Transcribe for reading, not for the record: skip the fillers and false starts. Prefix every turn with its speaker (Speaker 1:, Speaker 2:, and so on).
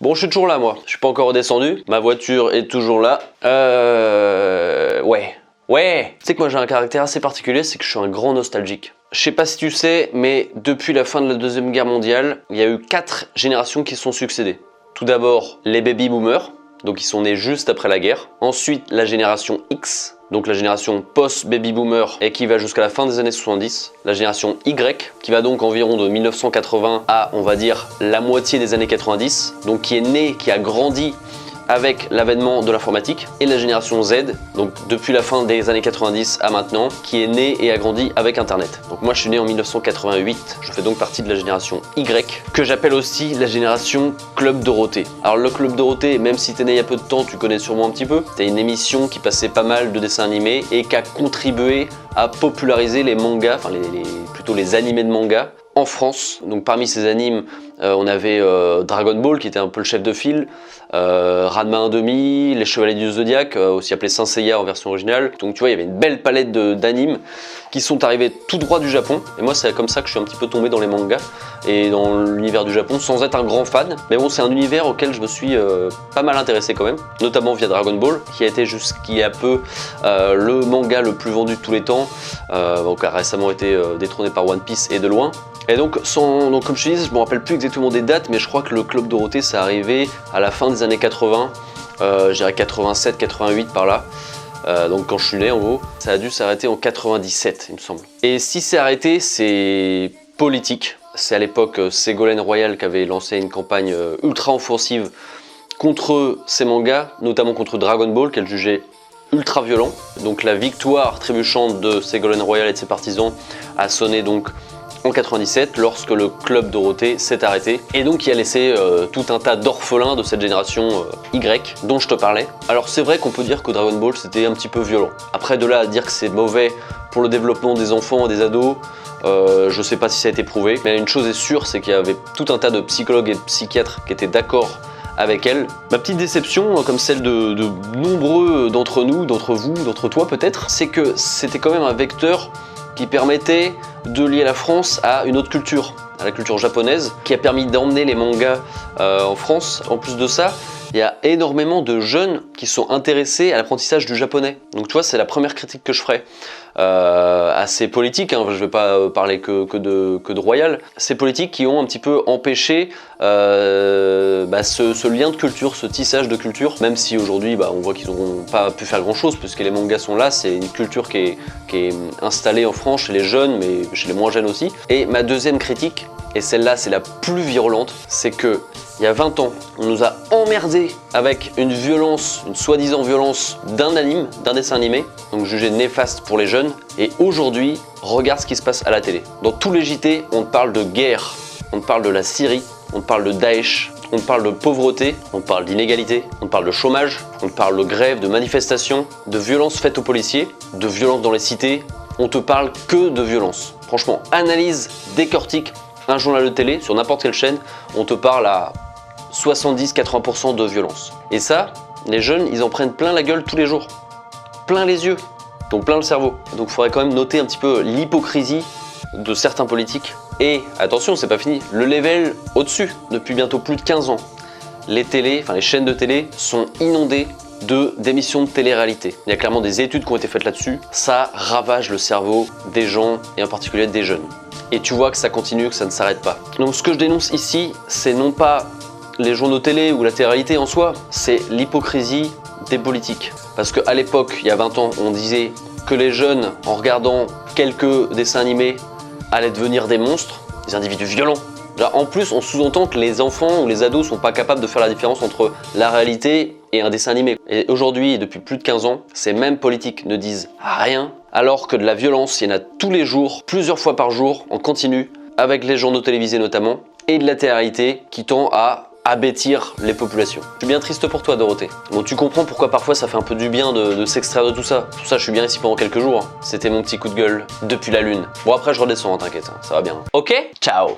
Speaker 1: Bon, je suis toujours là, moi. Je suis pas encore redescendu. Ma voiture est toujours là. Ouais. Tu sais que moi j'ai un caractère assez particulier, c'est que je suis un grand nostalgique. Je sais pas si tu sais, mais depuis la fin de la Deuxième Guerre mondiale, il y a eu 4 générations qui se sont succédées. Tout d'abord, les baby boomers, donc ils sont nés juste après la guerre. Ensuite, la génération X, donc la génération post-baby boomer et qui va jusqu'à la fin des années 70. La génération Y, qui va donc environ de 1980 à, on va dire, la moitié des années 90. Donc qui est née, qui a grandi avec l'avènement de l'informatique, et la génération Z, donc depuis la fin des années 90 à maintenant, qui est née et a grandi avec Internet. Donc moi je suis né en 1988, je fais donc partie de la génération Y, que j'appelle aussi la génération Club Dorothée. Alors le Club Dorothée, même si t'es né il y a peu de temps, tu connais sûrement un petit peu. C'était une émission qui passait pas mal de dessins animés et qui a contribué à populariser les mangas, enfin plutôt les animés de manga en France. Donc parmi ces animes, on avait Dragon Ball qui était un peu le chef de file, Ranma 1/2, Les Chevaliers du Zodiaque, aussi appelé Saint Seiya en version originale. Donc tu vois, il y avait une belle palette d'animes qui sont arrivés tout droit du Japon. Et moi c'est comme ça que je suis un petit peu tombé dans les mangas et dans l'univers du Japon sans être un grand fan. Mais bon, c'est un univers auquel je me suis pas mal intéressé quand même, notamment via Dragon Ball, qui a été jusqu'à peu le manga le plus vendu de tous les temps, donc a récemment été détrôné par One Piece et de loin. Et donc, comme je te disais, je me rappelle plus exactement des dates, mais je crois que le Club Dorothée, ça arrivé à la fin des années 80, je dirais 87, 88 par là. Donc quand je suis né en gros, ça a dû s'arrêter en 97 il me semble. Et si c'est arrêté, c'est politique. C'est à l'époque Ségolène Royal qui avait lancé une campagne ultra offensive contre ces mangas, notamment contre Dragon Ball qu'elle jugeait ultra violent. Donc la victoire trébuchante de Ségolène Royal et de ses partisans a sonné donc en 97 lorsque le Club Dorothée s'est arrêté et donc il a laissé tout un tas d'orphelins de cette génération Y dont je te parlais. Alors c'est vrai qu'on peut dire que Dragon Ball c'était un petit peu violent. Après de là à dire que c'est mauvais pour le développement des enfants et des ados, je sais pas si ça a été prouvé, mais une chose est sûre, c'est qu'il y avait tout un tas de psychologues et de psychiatres qui étaient d'accord avec elle. Ma petite déception, comme celle de nombreux d'entre nous, d'entre vous, d'entre toi peut-être, c'est que c'était quand même un vecteur qui permettait de lier la France à une autre culture, à la culture japonaise, qui a permis d'emmener les mangas en France. En plus de ça, il y a énormément de jeunes qui sont intéressés à l'apprentissage du japonais. Donc tu vois, c'est la première critique que je ferai. Assez politique, hein, je ne vais pas parler que de Royal. Ces politiques qui ont un petit peu empêché ce lien de culture, ce tissage de culture, même si aujourd'hui on voit qu'ils n'ont pas pu faire grand chose puisque les mangas sont là, c'est une culture qui est installée en France chez les jeunes mais chez les moins jeunes aussi. Et ma deuxième critique, et celle-là c'est la plus virulente, c'est que il y a 20 ans, on nous a emmerdés avec une violence, une soi-disant violence d'un anime, d'un dessin animé, donc jugé néfaste pour les jeunes. Et aujourd'hui, regarde ce qui se passe à la télé. Dans tous les JT, on te parle de guerre, on te parle de la Syrie, on te parle de Daesh, on te parle de pauvreté, on te parle d'inégalité, on te parle de chômage, on te parle de grève, de manifestations, de violences faites aux policiers, de violences dans les cités. On te parle que de violence. Franchement, analyse, décortique un journal de télé sur n'importe quelle chaîne, on te parle à 70-80% de violence. Et ça, les jeunes, ils en prennent plein la gueule tous les jours. Plein les yeux, donc plein le cerveau. Donc il faudrait quand même noter un petit peu l'hypocrisie de certains politiques. Et attention, c'est pas fini, le level au-dessus, depuis bientôt plus de 15 ans. Les chaînes de télé sont inondées d'émissions de télé-réalité. Il y a clairement des études qui ont été faites là-dessus. Ça ravage le cerveau des gens, et en particulier des jeunes. Et tu vois que ça continue, que ça ne s'arrête pas. Donc ce que je dénonce ici, c'est non pas les journaux télé ou la télé-réalité en soi, c'est l'hypocrisie des politiques. Parce qu'à l'époque, il y a 20 ans, on disait que les jeunes, en regardant quelques dessins animés, allaient devenir des monstres, des individus violents. Là, en plus, on sous-entend que les enfants ou les ados sont pas capables de faire la différence entre la réalité et un dessin animé. Et aujourd'hui, depuis plus de 15 ans, ces mêmes politiques ne disent rien, alors que de la violence, il y en a tous les jours, plusieurs fois par jour, en continu, avec les journaux télévisés notamment, et de la télé-réalité qui tend à abêtir les populations. Je suis bien triste pour toi, Dorothée. Bon, tu comprends pourquoi parfois ça fait un peu du bien de s'extraire de tout ça. Pour ça, je suis bien ici pendant quelques jours. C'était mon petit coup de gueule depuis la lune. Bon, après, je redescends, hein, t'inquiète, ça va bien. Ok, ciao.